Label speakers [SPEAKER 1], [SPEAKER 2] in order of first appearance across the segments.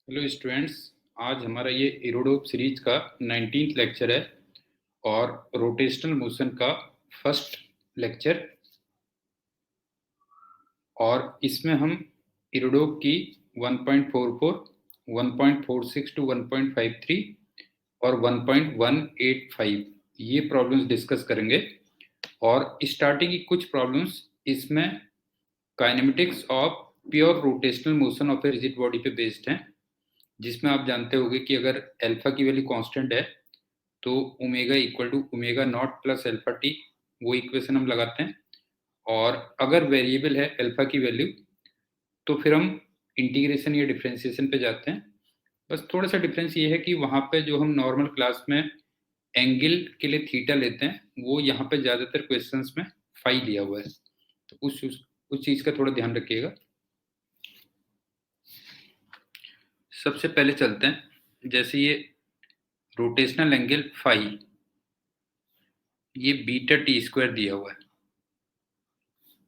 [SPEAKER 1] Hello students. आज हमारा ये एरोडोप सीरीज का 19th लेक्चर है और रोटेशनल मोशन का फर्स्ट लेक्चर। और इसमें हम एरोडोप की 1.44, 1.46 टू 1.53 और 1.185 ये प्रॉब्लम्स डिस्कस करेंगे। और स्टार्टिंग की कुछ प्रॉब्लम्स इसमें kinematics of pure rotational motion of a rigid body पे बेस्ड हैं, जिसमें आप जानते होंगे कि अगर अल्फा की वैल्यू कांस्टेंट है तो omega equal to omega not plus alpha T, वो इक्वेशन हम लगाते हैं। और अगर वेरिएबल है अल्फा की वैल्यू तो फिर हम इंटीग्रेशन या डिफरेंशिएशन पे जाते हैं। बस थोड़ा सा डिफरेंस ये है कि वहाँ पे जो हम नॉर्मल क्लास में एंगल के लिए थीटा लेते हैं वो यहाँ पे ज़्यादातर क्वेश्चंस में फाई लिया हुआ है, तो उस चीज़ का थोड़ा ध्यान रखिएगा। सबसे पहले चलते हैं, जैसे ये रोटेशनल एंगल फाई, ये बीटा टी स्क्वायर दिया हुआ है,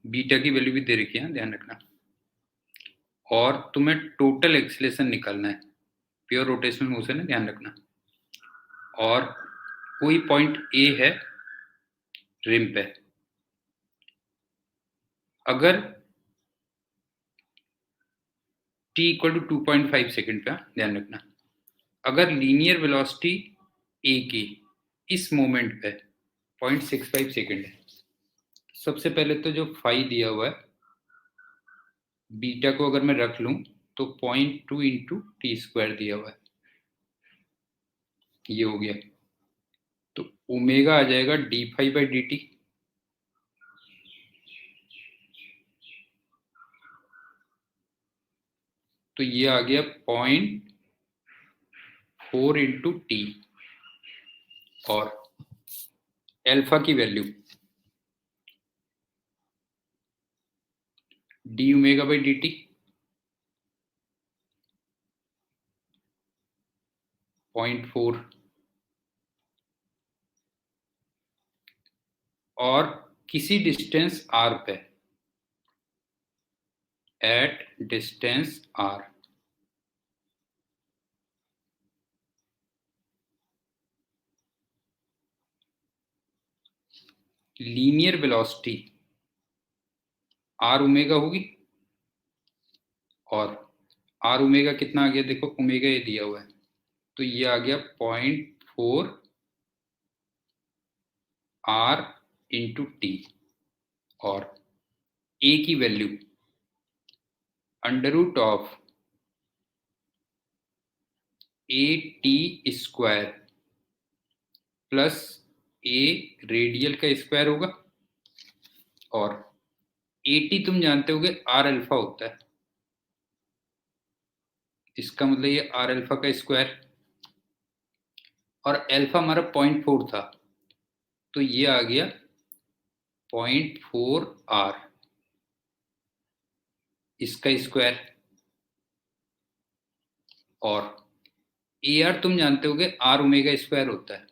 [SPEAKER 1] बीटा की वैल्यू भी दे रखी है, ध्यान रखना। और तुम्हें टोटल एक्सीलरेशन निकालना है, प्योर रोटेशनल मोशन है, ध्यान रखना। और कोई पॉइंट ए है रिम पे, अगर t इक्वल टू 2.5 सेकेंड का, ध्यान रखना। अगर लीनियर वेलोसिटी ए की इस मोमेंट पे 0.65 सेकेंड है, सबसे पहले तो जो फाई दिया हुआ है बीटा को अगर मैं रख लूं तो 0.2 इंटू टी स्क्वायर दिया हुआ है, ये हो गया। तो ओमेगा आ जाएगा D phi by D T, तो ये आ गया 0.4 इंटू टी। और एल्फा की value D omega by D T 0.4। और किसी डिस्टेंस आर पे, at distance R, linear velocity R omega होगी। और आर ओमेगा कितना आ गया, देखो ओमेगा ये दिया हुआ है, तो ये आ गया 0.4 आर इंटू टी। और ए की value under root of A T square plus A radial का स्क्वायर होगा। और ए टी तुम जानते होगे आर अल्फा होता है, इसका मतलब ये आर अल्फा का स्क्वायर। और अल्फा हमारा 0.4 था, तो ये आ गया 0.4 आर, इसका स्क्वायर। और ए आर तुम जानते होगे आर ओमेगा स्क्वायर होता है,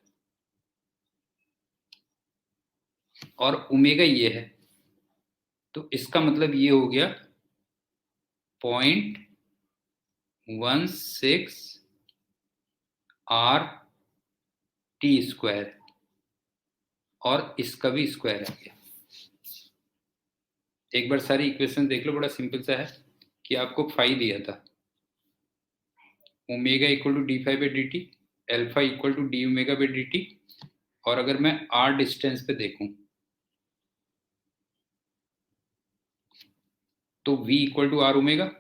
[SPEAKER 1] और ओमेगा ये है, तो इसका मतलब ये हो गया 0.16 आर टी स्क्वायर, और इसका भी स्क्वायर आ गया। एक बार सारी इक्वेशन देख लो, बड़ा सिंपल सा है कि आपको फाई दिया था omega equal to D phi by D T, alpha equal to D omega by D T. और अगर मैं आर डिस्टेंस पे देखूं तो v equal to R omega,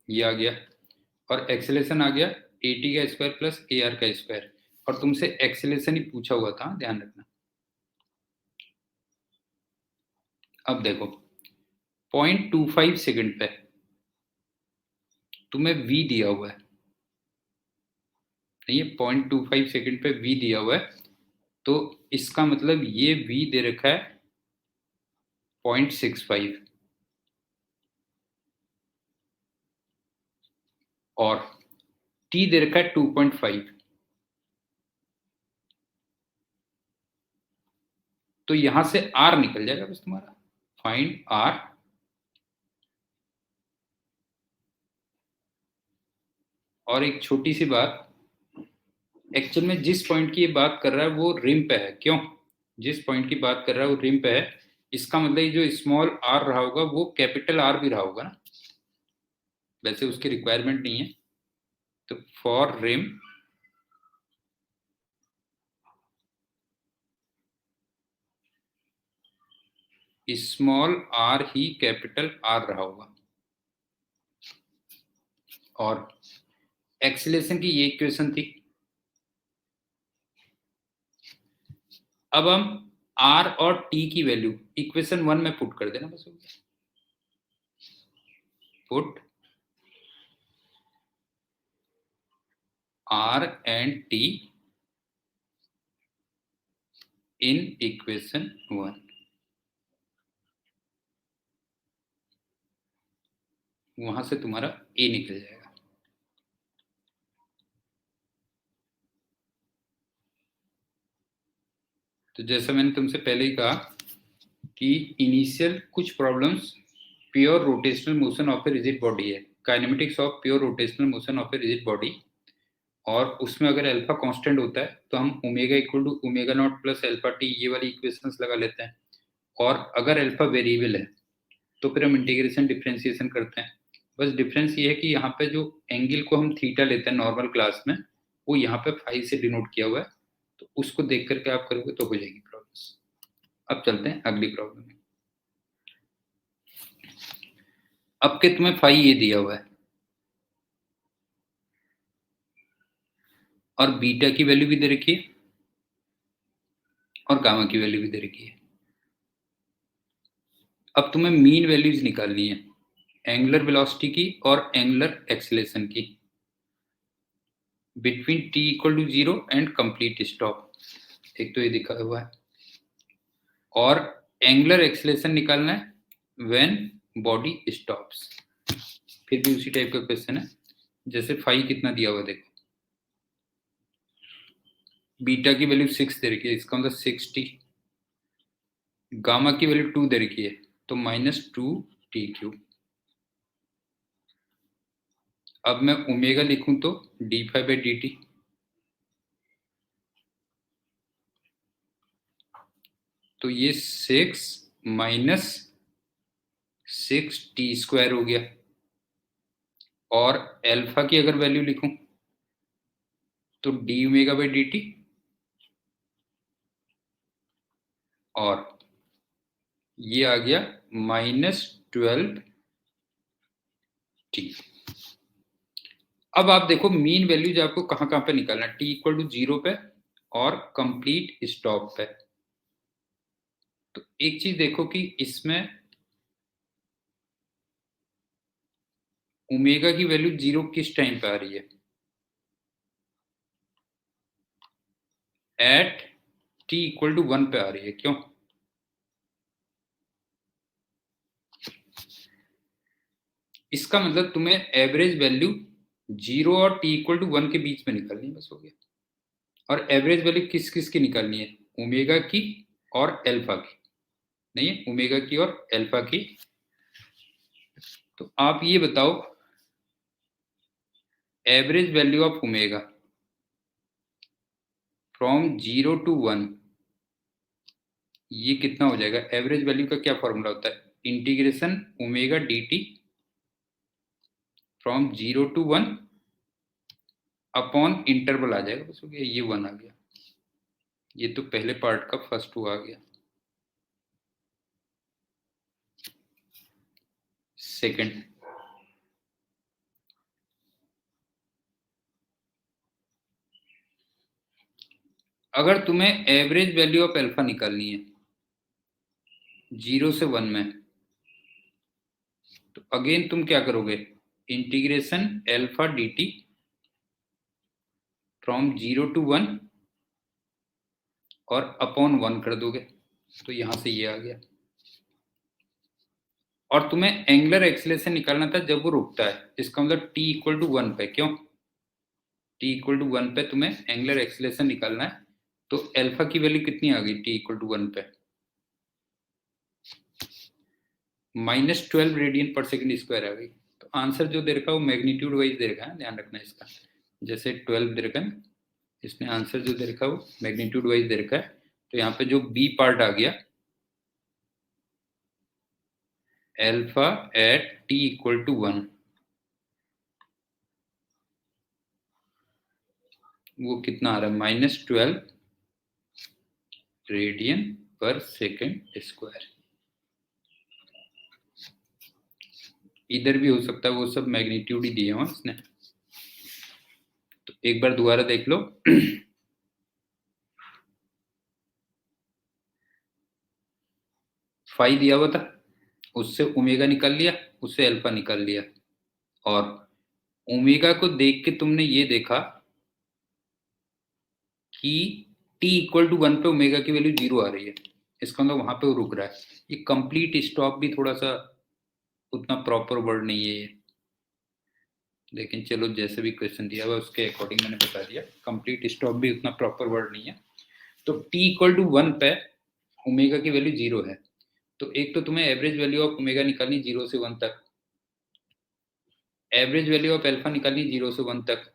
[SPEAKER 1] ये आ गया। और एक्सेलेरेशन आ गया ए टी का स्क्वायर प्लस ए आर का स्क्वायर। और तुमसे एक्सेलेरेशन ही पूछा हुआ था, ध्यान रखना। अब देखो 0.25 सेकेंड पे तुम्हें v दिया हुआ है, नहीं, 0.25 सेकेंड पे v दिया हुआ है, तो इसका मतलब ये v दे रखा है 0.65 और t दे रखा है 2.5। तो यहां से r निकल जाएगा बस तुम्हारा, फाइंड r। और एक छोटी सी बात, एक्चुअल में जिस पॉइंट की ये बात कर रहा है वो रिम पे है। क्यों? जिस पॉइंट की बात कर रहा है वो रिम पे है, इसका मतलब ये जो स्मॉल आर रहा होगा वो कैपिटल आर भी रहा होगा ना। वैसे उसकी रिक्वायरमेंट नहीं है, तो फॉर रिम स्मॉल आर ही कैपिटल आर रहा होगा। और एक्सीलरेशन की ये इक्वेशन थी। अब हम आर और टी की वैल्यू इक्वेशन 1 में पुट कर देना बस हो गया। Put R and T in equation 1। वहां से तुम्हारा A निकल जाएगा। तो जैसा मैंने तुमसे पहले ही कहा कि इनिशियल कुछ problems pure rotational motion of a rigid body है, kinematics of pure rotational motion of a rigid body. और उसमें अगर अल्फा कांस्टेंट होता है तो हम omega equal to omega not plus alpha T ये वाली इक्वेशंस लगा लेते हैं। और अगर अल्फा वेरिएबल है तो फिर हम इंटीग्रेशन डिफरेंशिएशन करते हैं। बस डिफरेंस ये है कि यहाँ पे जो एंगल को हम थीटा लेते हैं नॉर्मल क्लास में, वो यहाँ पे फाई से डिनोट किया हुआ है, तो उसको देख करके आप करोगे तो हो जाएगी प्रॉब्लम। अब चलते हैं अगली प्रॉब्लम में। अब के तुम्हें फाई ये दिया हुआ है और बीटा की वैल्यू भी दे रखी है और गामा की वैल्यू भी दे रखी है। अब तुम्हें मीन वैल्यूज निकालनी है एंगुलर वेलोसिटी की और एंगुलर एक्सेलरेशन की between t equal to 0 and complete stop. एक तो ये दिखा हुआ है। और एंगुलर एक्सेलरेशन निकालना है व्हेन बॉडी स्टॉप्स। फिर भी उसी टाइप का क्वेश्चन है। जैसे फाई कितना दिया हुआ देखो, बीटा की वैल्यू 6 दे रखी है, इसका मतलब 60। गामा की वैल्यू 2 दे रखी है तो -2t3। अब मैं ओमेगा लिखूं तो d5/dt। तो ये 6 - 6t² हो गया। और अल्फा की अगर वैल्यू लिखूं तो d⍵/dt। और ये आ गया -12t। अब आप देखो मीन वैल्यूज आपको कहां कहां पे निकालना है, t इक्वल टू 0 पे और कंप्लीट स्टॉप पे। तो एक चीज देखो कि इसमें ओमेगा की वैल्यू 0 किस टाइम पे आ रही है, एट t इक्वल टू 1 पे आ रही है। क्यों? इसका मतलब तुम्हें एवरेज वैल्यू 0 और t इक्वल टू 1 के बीच में निकालनी है, बस हो गया। और एवरेज वैल्यू किस किस की निकालनी है, ओमेगा की और अल्फा की, नहीं है ओमेगा की और अल्फा की। तो आप ये बताओ average value of omega from 0 to 1 ये कितना हो जाएगा। एवरेज वैल्यू का क्या फॉर्मूला होता है, integration omega dt from 0 to 1 upon interval आ जाएगा, बस हो गया। ये 1 आ गया। ये तो पहले पार्ट का फर्स्ट हुआ आ गया। सेकंड, अगर तुम्हें एवरेज वैल्यू ऑफ अल्फा निकालनी है 0 से 1 में, तो अगेन तुम क्या करोगे, integration alpha dt from 0 to 1 और अपॉन 1 कर दोगे, तो यहां से ये आ गया। और तुम्हें एंगुलर एक्सेलरेशन निकालना था जब वो रुकता है, इसका मतलब t इक्वल टू 1 पे। क्यों? t इक्वल टू 1 पे तुम्हें एंगुलर एक्सेलरेशन निकालना है। तो अल्फा की वैल्यू कितनी आ गई t इक्वल टू 1 पे, -12 रेडियन पर सेकंड स्क्वायर आ गई। तो आंसर जो दे रखा है वो मैग्नीट्यूड वाइज दे रखा है, ध्यान रखना इसका। जैसे 12 दे रखा है, इसने आंसर जो दे रखा है वो मैग्नीट्यूड वाइज दे रखा है। तो यहाँ पे जो बी पार्ट आ गया, alpha at T equal to 1, वो कितना आ रहा है, -12 रेडियन पर सेकेंड स्क्वायर। इधर भी हो सकता है, वो सब मैग्नीट्यूड ही दिए हो इसने। तो एक बार दोबारा देख लो। फाई दिया हुआ था, उससे ओमेगा निकाल लिया, उससे अल्फा निकाल लिया, और ओमेगा को देख के तुमने ये देखा कि t इक्वल टू 1 पे ओमेगा की वैल्यू 0 आ रही है, इसका मतलब वहां पे वो रुक रहा है। ये कंप्लीट स्टॉप भी थोड़ा सा उतना प्रॉपर वर्ड नहीं है ये, लेकिन चलो जैसे भी क्वेश्चन दिया हुआ उसके अकॉर्डिंग मैंने बता दिया। कंप्लीट स्टॉप भी उतना प्रॉपर वर्ड नहीं है। तो t इक्वल टू 1 पे ओमेगा की वैल्यू 0 है, तो एक तो तुम्हें एवरेज वैल्यू ऑफ ओमेगा निकालनी 0 से 1 तक, एवरेज वैल्यू ऑफ अल्फा निकालनी 0 से 1 तक,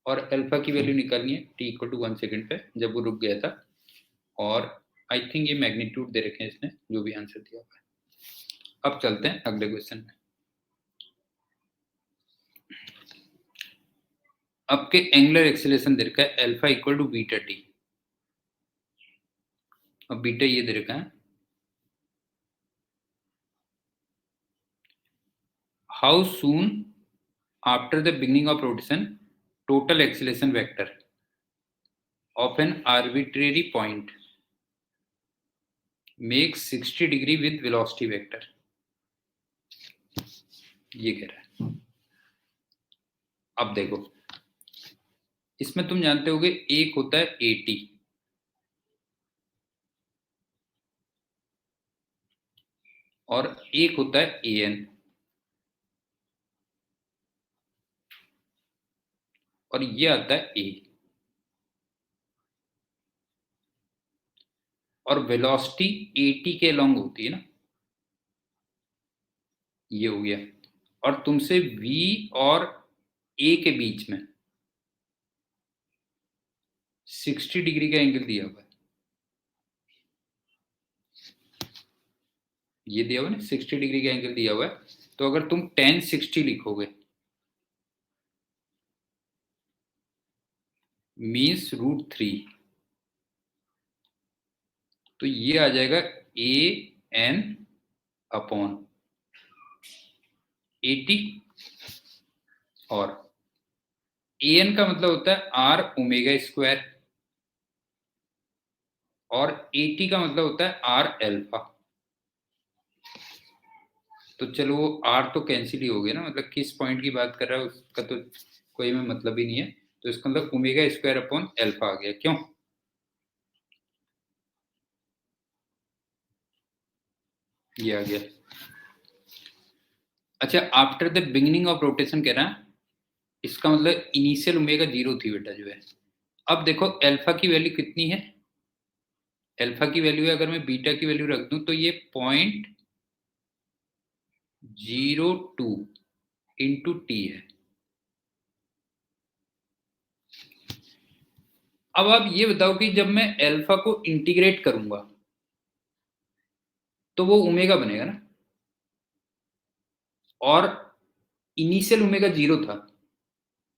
[SPEAKER 1] और अल्फा की वैल्यू निकालनी है t इक्वल टू 1 सेकेंड पे जब वो रुक गया था। और आई थिंक ये मैग्नीट्यूड दे रखे हैं इसने, जो भी आंसर दिया हुआ है। अब चलते हैं अगले क्वेश्चन में। अब के एंगुलर एक्सेलरेशन दे रखा है alpha equal to beta T. अब बीटा ये दे रखा है, how soon after the beginning of rotation total acceleration vector of an arbitrary point makes 60 degree with velocity vector, ये कह रहा है। अब देखो, इसमें तुम जानते होगे एक होता है AT और एक होता है AN, और ये आता है A। और वेलोसिटी AT के लॉन्ग होती है ना, ये हो गया। और तुमसे V और A के बीच में 60 डिग्री का एंगल दिया हुआ है, ये दिया हुआ है ना, 60 डिग्री का एंगल दिया हुआ है। तो अगर तुम tan 60 लिखोगे मीन्स √3, तो ये आ जाएगा AN अपॉन 80, और AN का मतलब होता है R ओमेगा स्क्वायर, और AT का मतलब होता है R अल्फा। तो चलो वो R तो कैंसिल ही हो गया ना, मतलब किस पॉइंट की बात कर रहा है उसका तो कोई में मतलब ही नहीं है। तो इसका मतलब ओमेगा स्क्वायर अपॉन अल्फा आ गया, क्यों? ये आ गया। अच्छा, after the beginning of rotation कह रहा है, इसका मतलब इनिशियल ओमेगा 0 थी बेटा जो है। अब देखो अल्फा की वैल्यू कितनी है, अल्फा की वैल्यू है, अगर मैं बीटा की वैल्यू रख दूं तो ये 0.02 इंटू टी है। अब आप ये बताओ कि जब मैं अल्फा को इंटीग्रेट करूंगा तो वो ओमेगा बनेगा ना, और इनिशियल ओमेगा 0 था,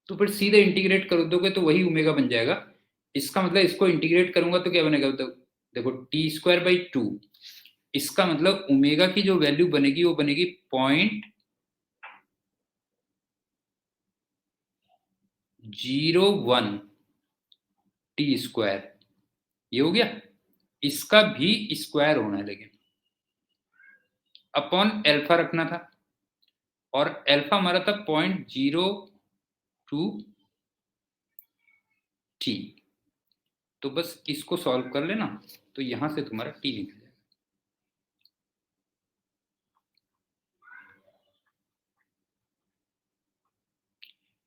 [SPEAKER 1] तो फिर सीधे इंटीग्रेट कर दोगे तो वही ओमेगा बन जाएगा। इसका मतलब इसको इंटीग्रेट करूंगा तो क्या बनेगा, तो देखो t²/2, इसका मतलब ओमेगा की जो वैल्यू बनेगी वो बनेगी 0.01 t²। ये हो गया, इसका भी स्क्वायर होना है, लेकिन अपॉन अल्फा रखना था, और अल्फा हमारा था 0.02 t। तो बस इसको सॉल्व कर लेना, तो यहां से तुम्हारा t निकल जाएगा।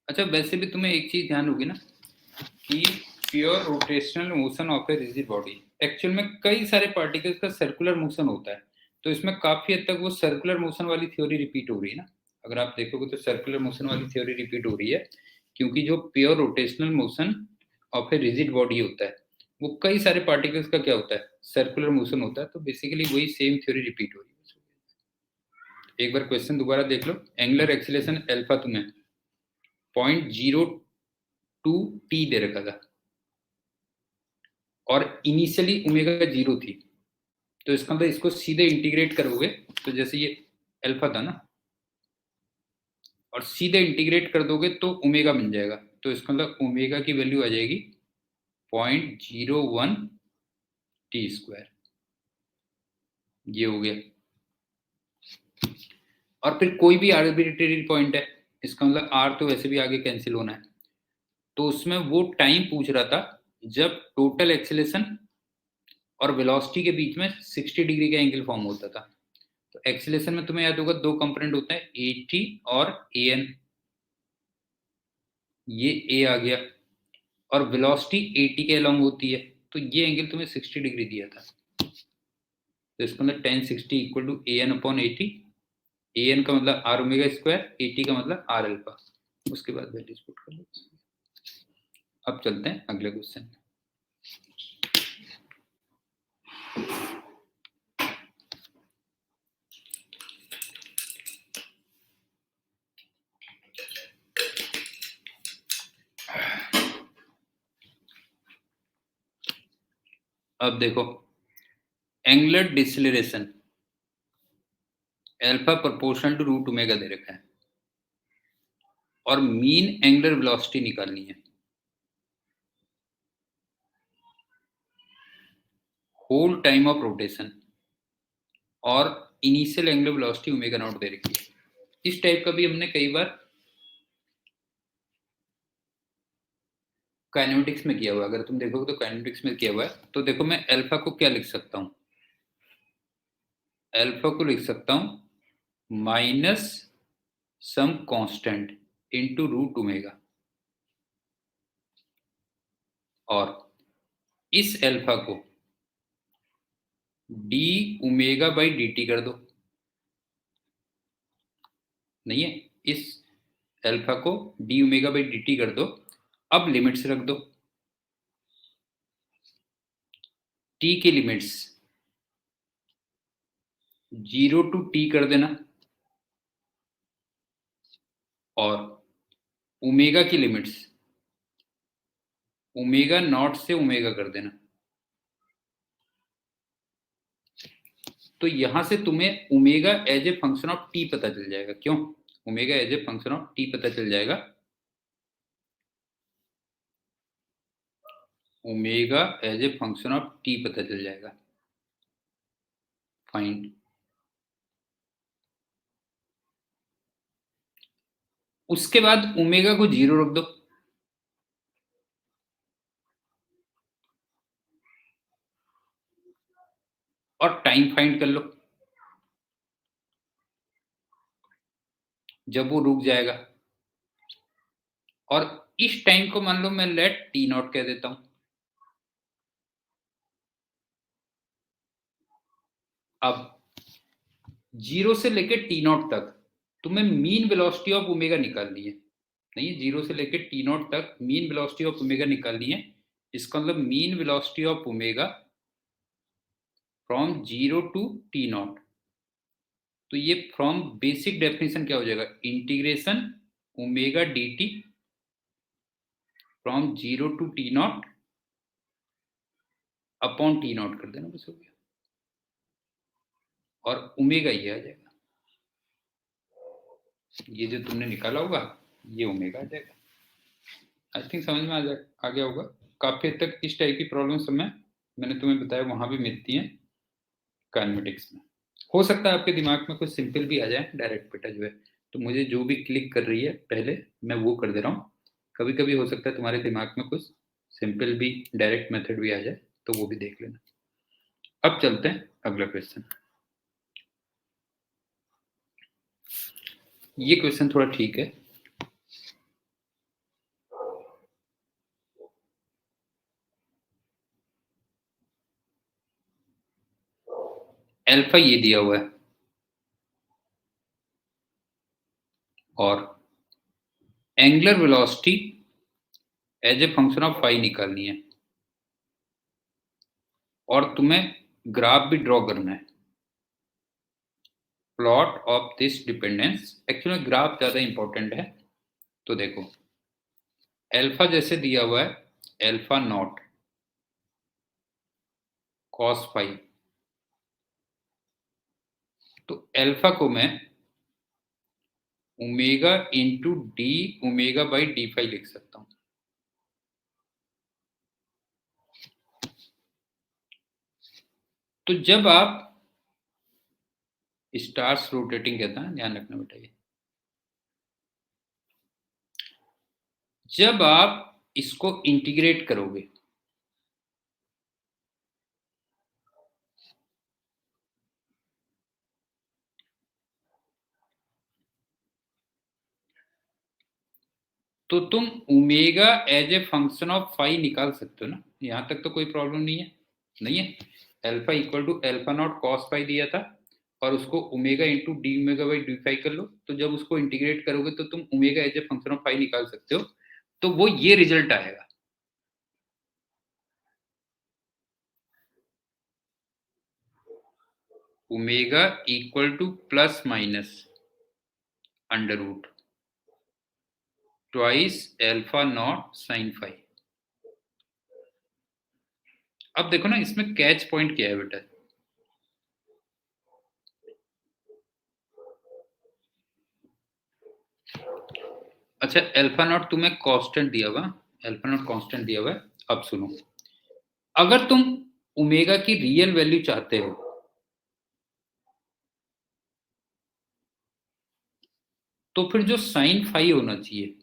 [SPEAKER 1] अच्छा, वैसे भी तुम्हें एक चीज ध्यान होगी ना कि pure rotational motion of a rigid body, actual में कई सारे पार्टिकल्स का सर्कुलर मोशन होता है, तो इसमें काफी हद तक वो सर्कुलर मोशन वाली थ्योरी रिपीट हो रही है ना। अगर आप देखोगे तो सर्कुलर मोशन वाली थ्योरी रिपीट हो रही है, क्योंकि जो pure rotational motion of a rigid body होता है वो कई सारे पार्टिकल्स का क्या होता है, सर्कुलर मोशन होता है। तो बेसिकली वही सेम थ्योरी रिपीट हो रही है। एक बार क्वेश्चन दोबारा देख लो। एंगुलर एक्सीलरेशन अल्फा तुम्हें 0.02 दे रखा था और इनिशियली ओमेगा 0 थी, तो इसका मतलब इसको सीधे इंटीग्रेट करोगे तो जैसे ये अल्फा था ना, और सीधे इंटीग्रेट कर दोगे तो ओमेगा बन जाएगा। तो इसका मतलब ओमेगा की वैल्यू आ जाएगी 0.01 टी स्क्वायर। ये हो गया। और फिर कोई भी आर्बिट्रेरी पॉइंट है, इसका मतलब आर तो वैसे भी आगे कैंसिल होना है, तो उसमें वो टाइम पूछ रहा था जब टोटल एक्सेलेरेशन और वेलोसिटी के बीच में 60 डिग्री का एंगल फॉर्म होता था। तो एक्सेलेरेशन में तुम्हें याद होगा दो कंपोनेंट होते हैं, ए टी और ए एन। ये ए आ गया, और वेलोसिटी ए टी के अलोंग होती है, तो ये एंगल तुम्हें 60 डिग्री दिया था। तो इसका मतलब tan 60 equal to A N upon A T. A N का मतलब R omega square, A T का मतलब आर अल्फा। उसके बाद वैल्यूज पुट कर लो। अब चलते हैं अगले क्वेश्चन में। अब देखो, angular deceleration alpha proportional to root omega दे रखा है और मीन एंगुलर वेलोसिटी निकालनी है। होल टाइम ऑफ रोटेशन और initial angular velocity omega not दे रखी है। इस टाइप का भी हमने कई बार काइनेमेटिक्स में किया हुआ है। अगर तुम देखोगे तो काइनेमेटिक्स में किया हुआ है। तो देखो मैं अल्फा को क्या लिख सकता हूं, अल्फा को लिख सकता हूं minus some constant into root omega, और इस अल्फा को D omega by D T कर दो। नहीं है, इस अल्फा को D omega by D T कर दो। अब लिमिट्स रख दो, टी की लिमिट्स 0 टू टी कर देना, और ओमेगा की लिमिट्स ओमेगा नॉट से ओमेगा कर देना। तो यहां से तुम्हें omega as a function of T पता चल जाएगा। क्यों? Omega as a function of T पता चल जाएगा। Omega as a function of T पता चल जाएगा। फाइंड। उसके बाद ओमेगा को 0 रख दो, और टाइम फाइंड कर लो जब वो रुक जाएगा। और इस टाइम को मान लो मैं लेट टी नॉट कह देता हूं। अब 0 से लेकर टी नॉट तक तुम्हें मीन वेलोसिटी ऑफ ओमेगा निकालनी है। नहीं, 0 से लेकर टी नॉट तक मीन वेलोसिटी ऑफ ओमेगा निकालनी है। इसका मतलब mean velocity of omega from 0 to T naught. तो ये फ्रॉम बेसिक डेफिनेशन क्या हो जाएगा, integration omega D T from 0 to T naught upon T naught कर देना, बस हो गया। और ओमेगा ये आ जाएगा, ये जो तुमने निकाला होगा ये ओमेगा आ जाएगा। आई थिंक समझ में आ गया होगा। काफी हद तक इस टाइप की प्रॉब्लम सब मैंने तुम्हें बताया वहां भी मिलती हैं काइनेमेटिक्स में। हो सकता है आपके दिमाग में कुछ सिंपल भी आ जाए, डायरेक्ट बेटा जो है, तो मुझे जो भी क्लिक कर रही है पहले मैं वो कर दे रहा हूँ। कभी कभी हो सकता है तुम्हारे दिमाग में कुछ सिंपल भी डायरेक्ट मेथड भी आ जाए, तो वो भी देख लेना। अब चलते हैं अगला क्वेश्चन। ये क्वेश्चन थोड़ा ठीक है। अल्फा ये दिया हुआ है, और angular velocity as a function of phi निकालनी है और तुम्हें ग्राफ भी ड्रॉ करना है। Plot of this dependence, actually graph ज्यादा इंपॉर्टेंट है। तो देखो एल्फा जैसे दिया हुआ है एल्फा नॉट कॉस फाई, तो एल्फा को मैं omega into D omega by D phi लिख सकता हूं। तो जब आप स्टार्स रोटेटिंग कहता है, ध्यान रखना बेटा, ये जब आप इसको इंटीग्रेट करोगे तो तुम omega as a function of phi निकाल सकते हो ना, यहां तक तो कोई प्रॉब्लम नहीं है। नहीं है, alpha equal to alpha not cos phi दिया था और उसको omega into D omega by D phi कर लो, तो जब उसको इंटीग्रेट करोगे तो तुम omega as a function of phi निकाल सकते हो, तो वो ये रिजल्ट आएगा। Omega equal to plus minus under root twice alpha not sine phi. अब देखो ना इसमें कैच पॉइंट क्या है बेटा, अच्छा एल्फा नॉट तुम्हें कांस्टेंट दिया हुआ, एल्फा नॉट कांस्टेंट दिया हुआ है। अब सुनो, अगर तुम ओमेगा की रियल वैल्यू चाहते हो तो फिर जो साइन फाई होना चाहिए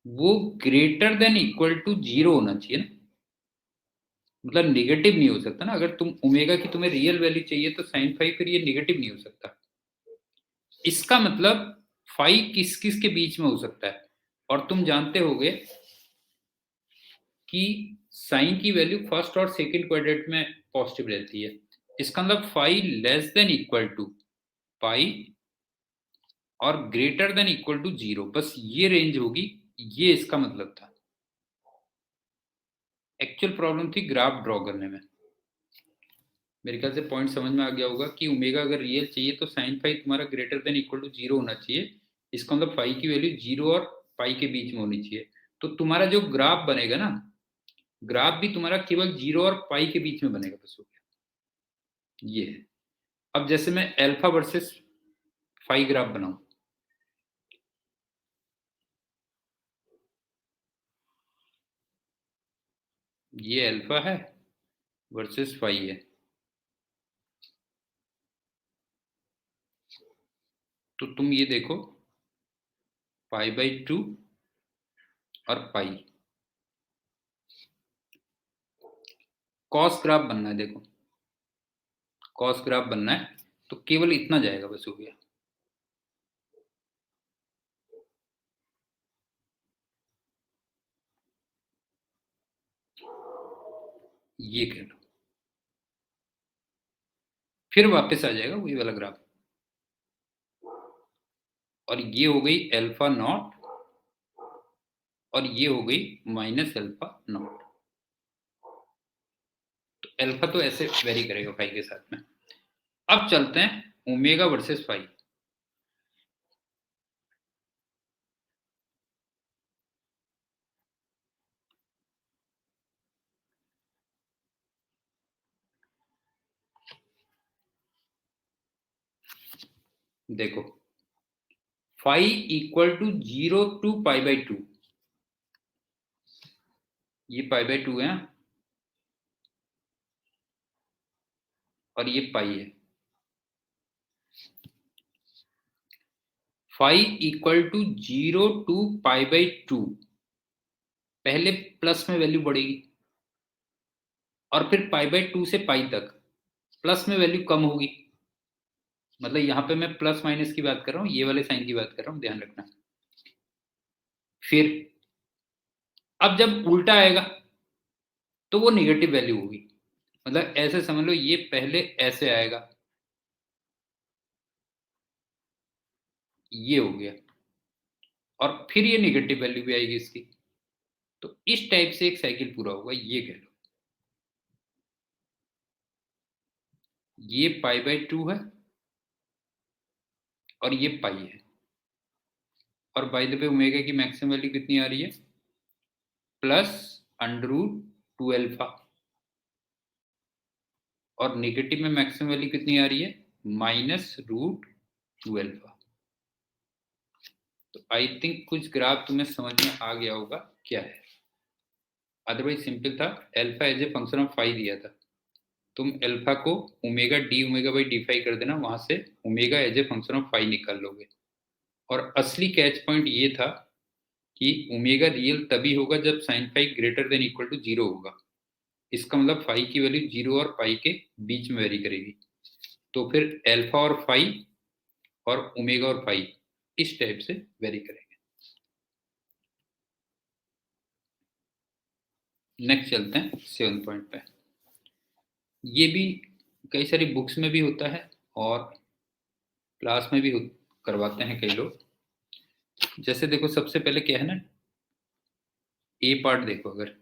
[SPEAKER 1] वो greater than equal to zero होना चाहिए ना, मतलब निगेटिव नहीं हो सकता ना। अगर तुम ओमेगा की तुम्हें रियल वैल्यू चाहिए तो साइन फाई फिर ये निगेटिव नहीं हो सकता। इसका मतलब फाई किस किस के बीच में हो सकता है, और तुम जानते होगे कि साइन की वैल्यू फर्स्ट और सेकंड क्वाड्रेंट में पॉजिटिव रहती है। इसका मतलब phi less than equal to pi और greater than equal to zero, बस ये रेंज होगी, ये इसका मतलब था। एक्चुअल प्रॉब्लम थी ग्राफ ड्रॉ करने में। मेरे ख्याल से पॉइंट समझ में आ गया होगा कि ओमेगा अगर रियल चाहिए तो साइन फाई तुम्हारा greater than equal to zero होना चाहिए। इसका मतलब फाई की वैल्यू जीरो और पाई के बीच में होनी चाहिए। तो तुम्हारा जो ग्राफ बनेगा ना, ग्राफ भी तुम्हारा केवल जीरो और पाई के बीच में बनेगा, बस हो गया ये है। अब जैसे मैं एल्फा वर्सेस फाई ग्राफ बनाऊं, ये अल्फा है वर्सेस फाई है, तो तुम ये देखो पाई बाई टू और पाई, कॉस ग्राफ बनना है। देखो कॉस ग्राफ बनना है तो केवल इतना जाएगा, बस हो गया। ये कह लो, फिर वापस आ जाएगा वही वाला ग्राफ, और ये हो गई अल्फा नॉट और ये हो गई माइनस अल्फा नॉट। तो अल्फा तो ऐसे वेरी करेगा फाई के साथ में। अब चलते हैं ओमेगा वर्सेस फाई। देखो phi equal to zero to pi by two, ये पाई बाई टू है और ये पाई है। Phi equal to zero to pi by two, पहले प्लस में वैल्यू बढ़ेगी और फिर पाई बाई टू से पाई तक प्लस में वैल्यू कम होगी। मतलब यहां पे मैं प्लस माइनस की बात कर रहा हूं, ये वाले साइन की बात कर रहा हूं, ध्यान रखना। फिर अब जब उल्टा आएगा तो वो निगेटिव वैल्यू होगी। मतलब ऐसे समझ लो, ये पहले ऐसे आएगा ये हो गया, और फिर ये नेगेटिव वैल्यू भी आएगी इसकी। तो इस टाइप से एक साइकिल पूरा होगा, ये कह लो। ये π/2 है और ये पाई है, और बाय द वे ओमेगा की मैक्सिमम वैल्यू कितनी आ रही है? +√2 अल्फा, और नेगेटिव में मैक्सिमम वैल्यू कितनी आ रही है? -√2 अल्फा। तो आई थिंक कुछ ग्राफ तुम्हें समझ में आ गया होगा क्या है। अदरवाइज सिंपल था, alpha as a function of phi दिया था, तुम अल्फा को omega d omega by D phi कर देना, वहां से omega as a function of phi निकाल लोगे। और असली कैच पॉइंट ये था कि ओमेगा रियल तभी होगा जब sine phi greater than equal to 0 होगा। इसका मतलब फाई की वैल्यू 0 और पाई के बीच में वेरी करेगी। तो फिर अल्फा और फाई और ओमेगा और फाई इस टाइप से वेरी करेंगे। नेक्स्ट चलते हैं 7 पॉइंट पे। ये भी कई सारी बुक्स में भी होता है और क्लास में भी करवाते हैं कई लोग। जैसे देखो, सबसे पहले क्या है ना, ए पार्ट देखो, अगर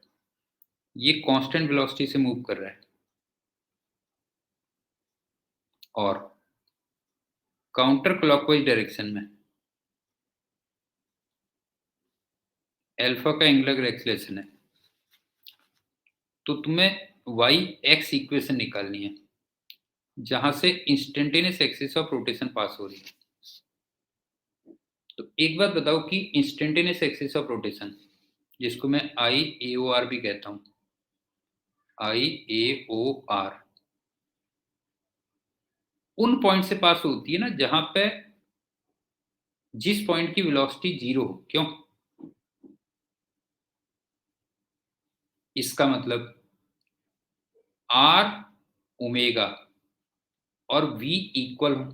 [SPEAKER 1] ये कांस्टेंट वेलोसिटी से मूव कर रहा है और काउंटर क्लॉकवाइज डायरेक्शन में, अल्फा का एंगुलर एक्सेलरेशन है, तो तुम्हें वाई एक्स इक्वेशन निकालनी है जहां से इंस्टेंटेनियस एक्सिस ऑफ रोटेशन पास हो रही है। तो एक बात बताओ कि इंस्टेंटेनियस एक्सिस ऑफ रोटेशन, जिसको मैं IAOR भी कहता हूं, IAOR, उन पॉइंट से पास होती है ना जहां पे जिस पॉइंट की वेलोसिटी 0 हो। क्यों? इसका मतलब R ओमेगा और V इक्वल हो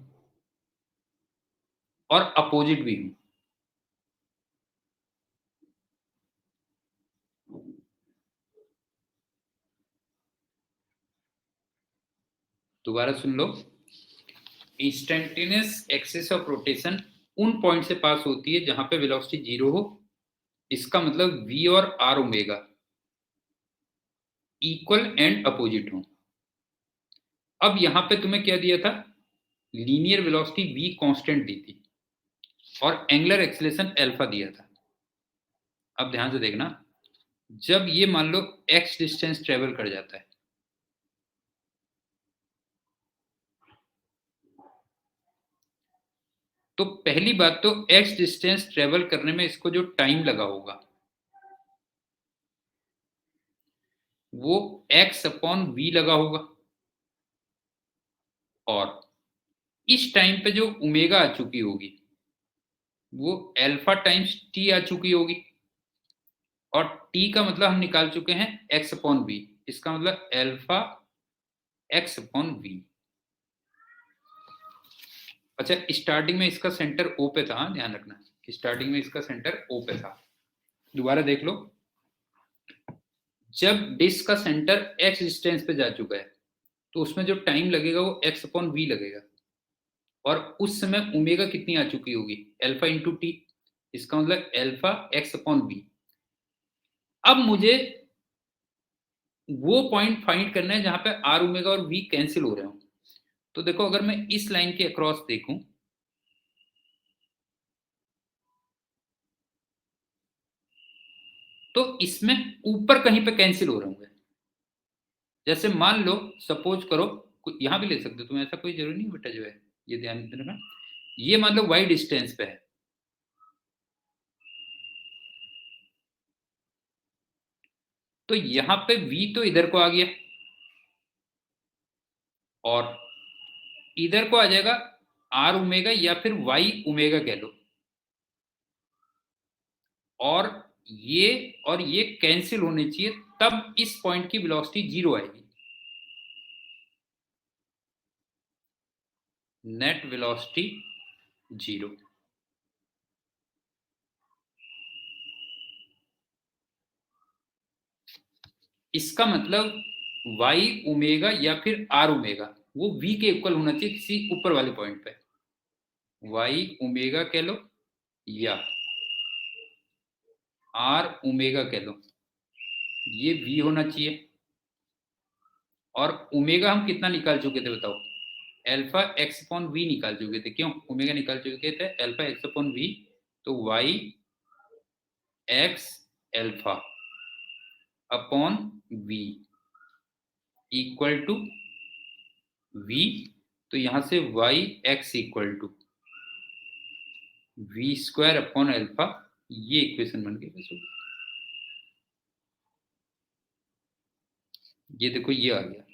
[SPEAKER 1] और अपोजिट भी हो। दोबारा सुन लो, इंस्टेंटेनियस एक्सिस ऑफ रोटेशन उन पॉइंट से पास होती है जहां पे वेलोसिटी 0 हो। इसका मतलब V और R omega equal and opposite हो। अब यहां पे तुम्हें क्या दिया था? लीनियर वेलोसिटी V कांस्टेंट दी थी और एंगुलर एक्सेलरेशन अल्फा दिया था। अब ध्यान से देखना, जब ये मान लो x डिस्टेंस ट्रेवल कर जाता है, तो पहली बात तो x डिस्टेंस ट्रेवल करने में इसको जो टाइम लगा होगा वो x/v लगा होगा, और इस टाइम पे जो ओमेगा आ चुकी होगी वो अल्फा टाइम्स t आ चुकी होगी, और t का मतलब हम निकाल चुके हैं x/v। इसका मतलब अल्फा x/v। अच्छा, स्टार्टिंग में इसका सेंटर O पे था, ध्यान रखना, स्टार्टिंग में इसका सेंटर O पे था। दोबारा देख लो, जब डिस्क का सेंटर x डिस्टेंस पे जा चुका है तो उसमें जो टाइम लगेगा वो x/v लगेगा, और उस समय ओमेगा कितनी आ चुकी होगी? Alpha into T. इसका मतलब अल्फा x/v। अब मुझे वो पॉइंट फाइंड करना है जहां पे r ओमेगा और v कैंसिल हो रहे हो। तो देखो, अगर मैं इस लाइन के अक्रॉस देखूं तो इसमें ऊपर कहीं पे कैंसिल हो रहे होंगे। जैसे मान लो, सपोज करो, यहां भी ले सकते हो तुम, ऐसा कोई जरूरी नहीं बेटा, जो है ये ध्यान देना। ये मान लो y डिस्टेंस पे है, तो यहां पे v तो इधर को आ गया और इधर को आ जाएगा r ओमेगा या फिर y ओमेगा कह लो, और ये कैंसिल होने चाहिए, तब इस पॉइंट की वेलोसिटी 0 आएगी। Net velocity 0। इसका मतलब y ओमेगा या फिर r ओमेगा वो v के इक्वल होना चाहिए किसी ऊपर वाले पॉइंट पे। वाई ओमेगा कह लो या आर ओमेगा कह लो, ये वी होना चाहिए। और ओमेगा हम कितना निकाल चुके थे बताओ? एल्फा एक्स अपॉन वी निकाल चुके थे। क्यों? ओमेगा निकाल चुके थे एल्फा एक्स अपॉन वी, तो y x alpha upon v equal to v. तो यहां से y x equal to v square upon alpha, ये इक्वेशन बन गई बस। ये देखो ये आ गया,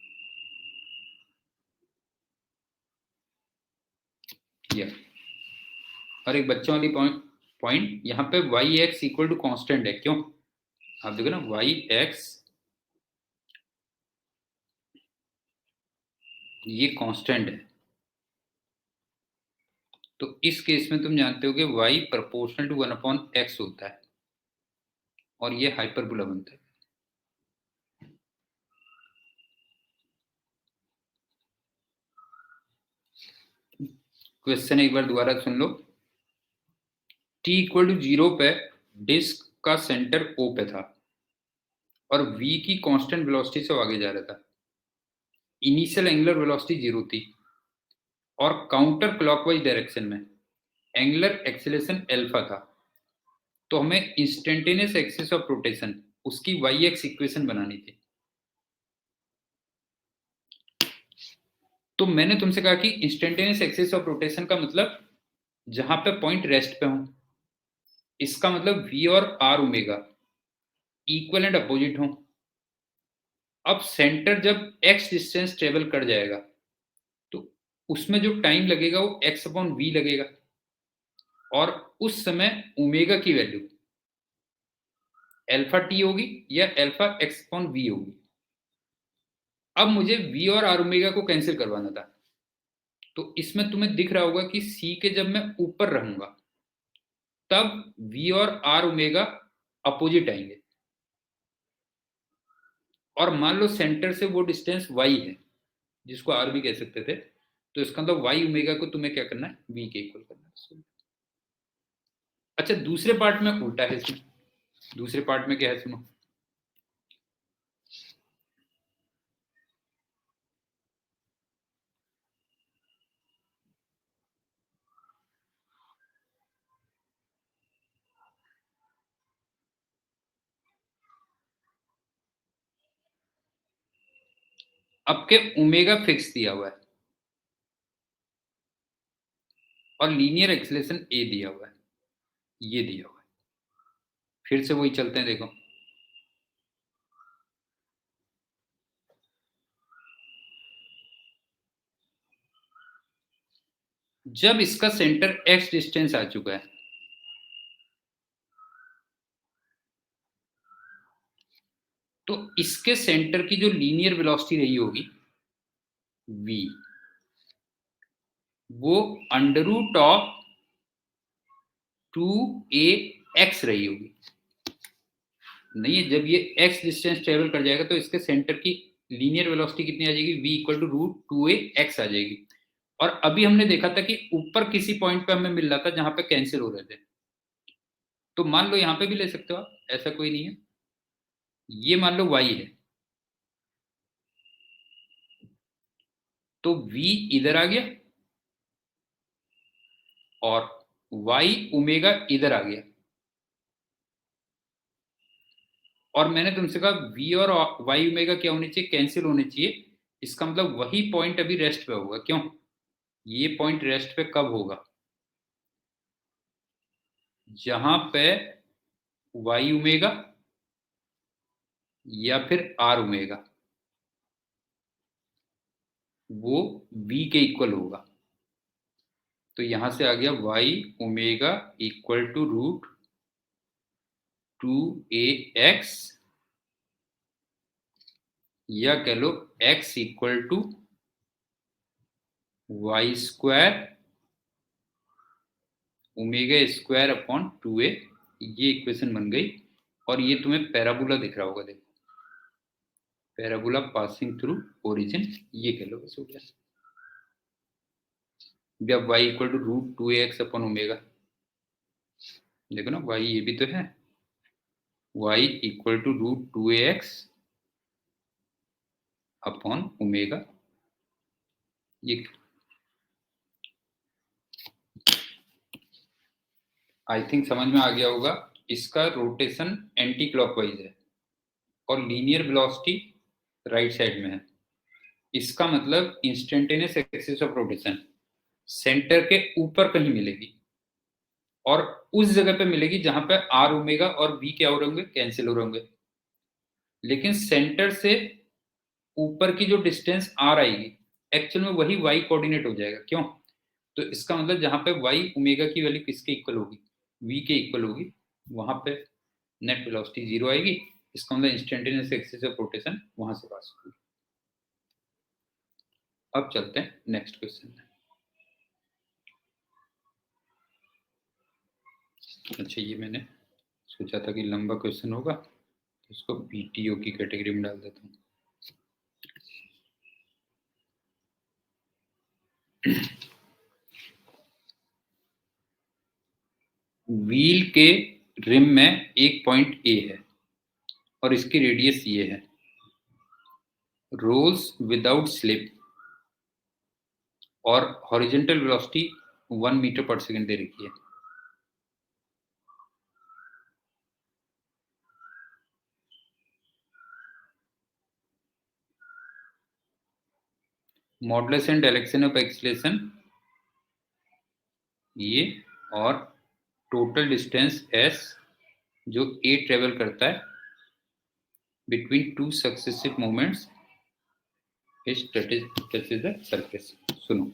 [SPEAKER 1] ये। और एक बच्चों वाली पॉइंट यहाँ पे y x equal to constant है। क्यों? आप देखो ना, वाई एक्स ये कांस्टेंट है, तो इस केस में तुम जानते हो कि y प्रोपोर्शनल टू 1/x होता है और ये हाइपरबोला बनता है। क्वेश्चन एक बार दोबारा सुन लो। t इक्वल टू 0 पे डिस्क का सेंटर O पे था और v की कांस्टेंट वेलोसिटी से आगे जा रहा था। इनिशियल एंगुलर वेलोसिटी 0 थी और काउंटर क्लॉकवाइज डायरेक्शन में एंगुलर एक्सेलरेशन अल्फा था। तो हमें इंस्टेंटेनियस एक्सिस ऑफ रोटेशन उसकी वाई एक्स इक्वेशन बनानी थी। तो मैंने तुमसे कहा कि इंस्टेंटेनियस एक्सिस ऑफ रोटेशन का मतलब जहां पे पॉइंट रेस्ट पे हो, इसका मतलब v और r omega equal and opposite हो। अब सेंटर जब x डिस्टेंस ट्रेवल कर जाएगा तो उसमें जो टाइम लगेगा वो x अपॉन वी लगेगा, और उस समय ओमेगा की वैल्यू एल्फा टी होगी या एल्फा एक्स अपॉन वी होगी। अब मुझे v और r ओमेगा को कैंसिल करवाना था, तो इसमें तुम्हें दिख रहा होगा कि c के जब मैं ऊपर रहूंगा तब v और r ओमेगा अपोजिट आएंगे, और मान लो सेंटर से वो डिस्टेंस y है जिसको r भी कह सकते थे, तो इसका मतलब y ओमेगा को तुम्हें क्या करना है, v के इक्वल करना है। अच्छा, दूसरे पार्ट में उल्टा है इसमें। दूसरे पार्ट में क्या है सुनो। अब के ओमेगा फिक्स दिया हुआ है और लीनियर एक्सेलरेशन a दिया हुआ है, ये दिया हुआ है। फिर से वही चलते हैं, देखो। जब इसका सेंटर x डिस्टेंस आ चुका है तो इसके सेंटर की जो लीनियर वेलोसिटी रही होगी v, वो अंडर रूट ऑफ 2ax रही होगी। नहीं है, जब ये x डिस्टेंस ट्रेवल कर जाएगा तो इसके सेंटर की लीनियर वेलोसिटी कितनी आ जाएगी, v equal to root 2ax आ जाएगी। और अभी हमने देखा था कि ऊपर किसी पॉइंट पे हमें मिल रहा था जहां पे कैंसिल हो रहे थे, तो मान लो यहां पे भी ले सकते हो आप, ऐसा कोई नहीं है। ये मान लो y है, तो v इधर आ गया और y ओमेगा इधर आ गया। और मैंने तुमसे कहा v और y ओमेगा क्या होने चाहिए, कैंसिल होने चाहिए। इसका मतलब वही पॉइंट अभी रेस्ट पे होगा। क्यों? ये पॉइंट रेस्ट पे कब होगा, जहां पे y ओमेगा या फिर r ओमेगा वो v के इक्वल होगा। तो यहां से आ गया y omega equal to root 2ax, या कह लो x equal to y square omega square upon 2a। ये इक्वेशन बन गई और ये तुम्हें पैराबोला दिख रहा होगा, देखो, पैराबोला पासिंग थ्रू ओरिजिन, ये कह लो बस हो गया। जब y equal to √2ax upon omega, देखो ना y ये भी तो है, y equal to √2ax upon omega, ये आई थिंक समझ में आ गया होगा। इसका रोटेशन एंटी क्लॉकवाइज है और लीनियर वेलोसिटी राइट साइड में है। इसका मतलब instantaneous axis of rotation centre के ऊपर कहीं मिलेगी और उस जगह पे मिलेगी जहां पे आर ओमेगा और वी क्या हो रहे होंगे, कैंसिल हो रहे होंगे। लेकिन सेंटर से ऊपर की जो डिस्टेंस आर आएगी एक्चुअल में वही वाई कोऑर्डिनेट हो जाएगा। क्यों? तो इसका मतलब जहां पे वाई ओमेगा की वैल्यू किसके इक्वल होगी, वी के इक्वल होगी, वहां पे नेट वेलोसिटी 0 आएगी। इसका मतलब इंस्टेंटेनियस एक्सिस ऑफ रोटेशन वहां से पास होगी। अब चलते हैं नेक्स्ट क्वेश्चन में। अच्छा, ये मैंने सोचा था कि लंबा क्वेश्चन होगा तो इसको बीटीओ की कैटेगरी में डाल देता हूँ। व्हील के रिम में एक पॉइंट ए है और इसकी रेडियस ये है। रोल्स विदाउट स्लिप और हॉरिजॉन्टल वेलोसिटी 1 मीटर पर सेकंड दे रखी है। Modulus and direction of acceleration ये, और टोटल डिस्टेंस s जो a ट्रेवल करता है between two successive moments is touches the surface. सुनो,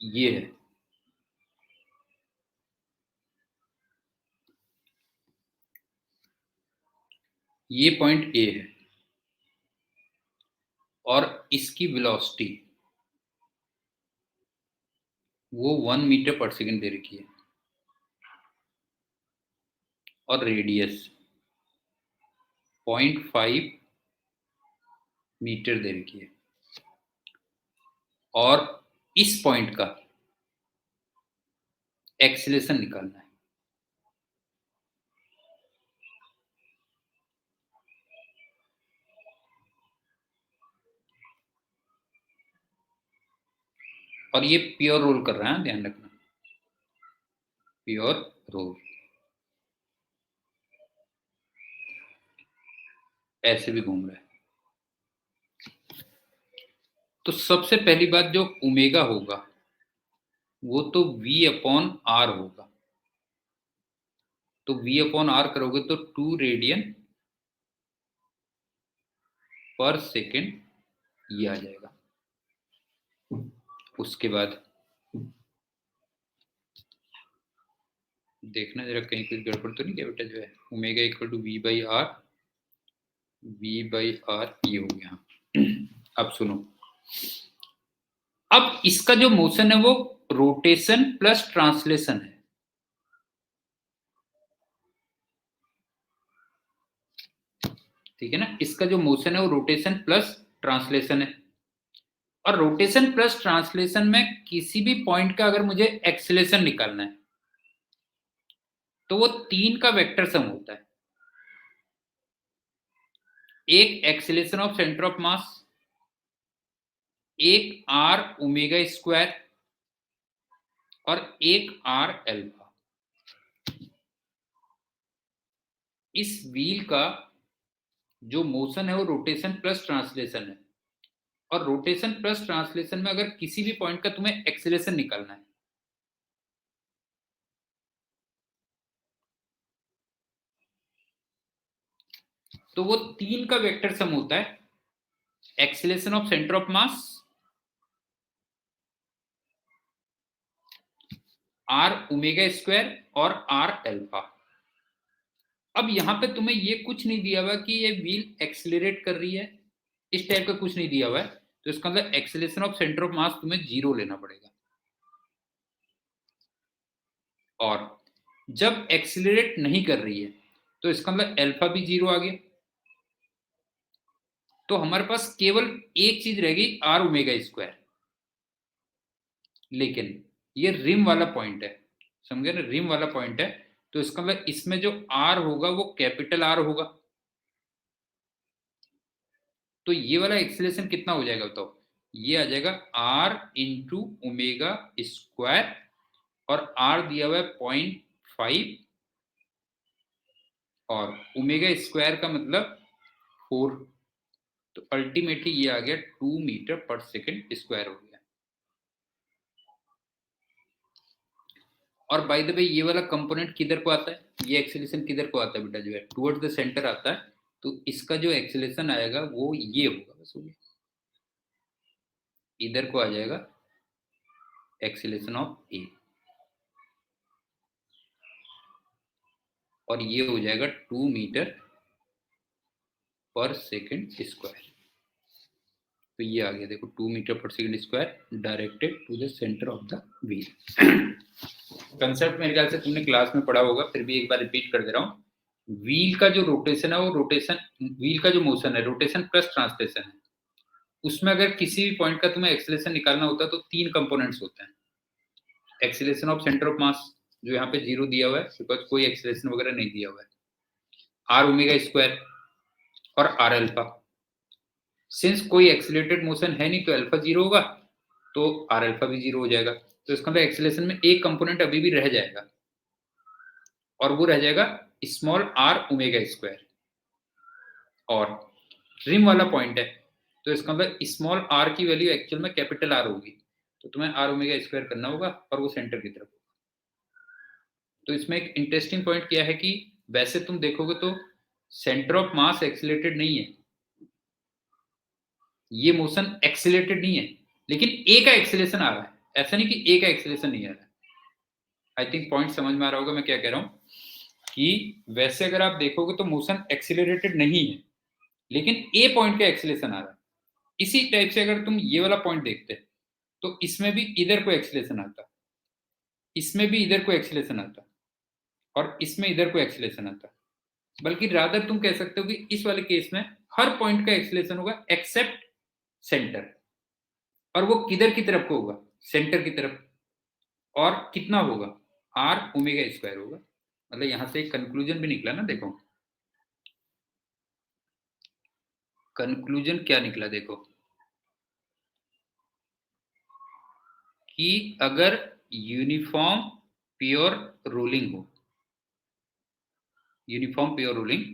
[SPEAKER 1] ये है, ये पॉइंट ए है और इसकी वेलोसिटी वो 1 मीटर पर सेकंड दे रखी है और रेडियस 0.5 मीटर दे रखी है और इस पॉइंट का एक्सीलरेशन निकालना है। और ये प्योर रोल कर रहा है, ध्यान रखना, प्योर रोल, ऐसे भी घूम रहा है। तो सबसे पहली बात, जो ओमेगा होगा वो तो v अपॉन आर होगा। तो v अपॉन आर करोगे तो 2 रेडियन पर सेकेंड ये आ जाएगा। उसके बाद देखना जरा कहीं कुछ गड़बड़ तो नहीं क्या बेटा, जो है omega equal to v by r ये हो गया। अब सुनो, अब इसका जो मोशन है वो रोटेशन प्लस ट्रांसलेशन है। ठीक है ना, इसका जो मोशन है वो रोटेशन प्लस ट्रांसलेशन है। और रोटेशन प्लस ट्रांसलेशन में किसी भी पॉइंट का अगर मुझे एक्सेलेरेशन निकालना है तो वो 3 का वेक्टर सम होता है। एक एक्सेलेरेशन ऑफ सेंटर ऑफ मास, एक आर ओमेगा स्क्वायर और एक आर एल्फा। इस व्हील का जो मोशन है वो रोटेशन प्लस ट्रांसलेशन है और रोटेशन प्लस ट्रांसलेशन में अगर किसी भी पॉइंट का तुम्हें एक्सेलेरेशन निकालना है तो वो 3 का वेक्टर सम होता है। Acceleration of centre of mass, r omega square और आर एल्फा। अब यहां पे तुम्हें ये कुछ नहीं दिया हुआ कि ये व्हील एक्सेलरेट कर रही है, इस टाइप का कुछ नहीं दिया हुआ है। तो इसका मतलब एक्सेलरेशन ऑफ सेंटर ऑफ मास तुम्हें 0 लेना पड़ेगा। और जब एक्सिलरेट नहीं कर रही है तो इसका मतलब अल्फा भी 0 आ गया। तो हमारे पास केवल एक चीज रह गई आर ओमेगा स्क्वायर। लेकिन ये रिम वाला पॉइंट है, समझे ना, रिम वाला पॉइंट है। तो इसका मतलब इसमें जो आर होगा वो कैपिटल आर होगा। तो ये वाला एक्सीलरेशन कितना हो जाएगा बताओ? ये आ जाएगा आर इंटू ओमेगा स्क्वायर, और आर दिया हुआ है 0.5 और ओमेगा स्क्वायर का मतलब 4। तो अल्टीमेटली ये आ गया 2 मीटर पर सेकेंड स्क्वायर हो गया। और बाय द वे ये वाला कंपोनेंट किधर को आता है? ये एक्सेलेरेशन किधर को आता है बेटा? जो है टुवर्ड्स द सेंटर आता है। तो इसका जो एक्सेलेरेशन आएगा वो ये होगा, बस हो गया। इधर को आ जाएगा एक्सेलेरेशन ऑफ ए, और ये हो जाएगा 2 मीटर पर सेकेंड स्क्वायर। तो ये आ गया देखो 2 metre per second square directed to the centre of the wheel. Concept मेरे ख्याल से तुमने क्लास में पढ़ा होगा, फिर भी एक बार रिपीट कर दे रहा हूँ। व्हील का जो रोटेशन है वो रोटेशन, व्हील का जो मोशन है रोटेशन प्लस ट्रांसलेशन है। उसमें अगर किसी भी पॉइंट का तुम्हें एक्सेलरेशन निकालना होता है तो 3 कंपोनेंट्स होते हैं। एक्सेलरेशन ऑफ सेंटर ऑफ मास जो यहाँ पे 0 दिया हुआ है बिकॉज कोई एक्सेलरेशन वगैरह नहीं दिया हुआ है, आर ओमेगा स्क्वायर और आर अल्फा। सिंस कोई एक्सीलरेटेड मोशन है नहीं तो अल्फा 0 होगा, तो आर अल्फा भी 0 हो जाएगा। तो इसका मतलब एक्सेलरेशन में एक कंपोनेंट अभी भी रह जाएगा, और वो रह जाएगा स्मॉल आर ओमेगा स्क्वायर। और रिम वाला पॉइंट है तो इसका मतलब स्मॉल आर की वैल्यू एक्चुअल में कैपिटल आर होगी। तो तुम्हें आर ओमेगा स्क्वायर करना होगा और वो सेंटर की तरफ। तो इसमें एक इंटरेस्टिंग पॉइंट क्या है कि वैसे तुम देखोगे तो सेंटर ऑफ मास एक्सिलेटेड नहीं है, ये मोशन एक्सिलेटेड नहीं है, लेकिन ए का एक्सिलेशन आ रहा है। ऐसा नहीं कि ए का एक्सिलेशन नहीं आ रहा है। आई थिंक पॉइंट समझ में आ रहा होगा मैं क्या कह रहा हूं, कि वैसे अगर आप देखोगे तो मोशन एक्सिलरेटेड नहीं है, लेकिन ए पॉइंट का एक्सिलेशन आ रहा है। इसी टाइप से अगर तुम ये वाला पॉइंट देखते तो इसमें भी इधर को एक्सिलेशन आता, इसमें भी इधर को एक्सिलेशन आता, और इसमें इधर को एक्सिलेशन आता। बल्कि रादर तुम कह सकते हो कि इस वाले केस में हर पॉइंट का एक्सिलेशन होगा एक्सेप्ट सेंटर। और वो किधर की तरफ को होगा? सेंटर की तरफ। और कितना होगा? आर ओमेगा स्क्वायर होगा। मतलब यहां से एक कंक्लूजन भी निकला ना, देखो कंक्लूजन क्या निकला देखो, कि अगर यूनिफॉर्म प्योर रोलिंग हो, यूनिफॉर्म प्योर रोलिंग,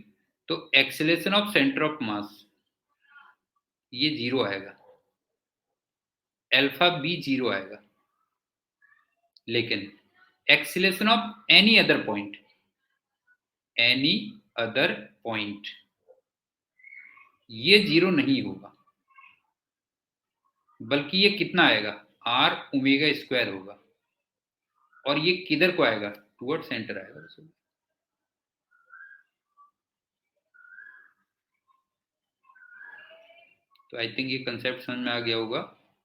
[SPEAKER 1] तो एक्सेलेरेशन ऑफ सेंटर ऑफ मास ये 0 आएगा, अल्फा भी 0 आएगा। लेकिन acceleration of any other point, any other point, ये 0 नहीं होगा, बल्कि ये कितना आएगा? आर ओमेगा स्क्वायर होगा। और ये किधर को आएगा? टुवर्ड सेंटर आएगा। तो आई थिंक ये कंसेप्ट समझ में आ गया होगा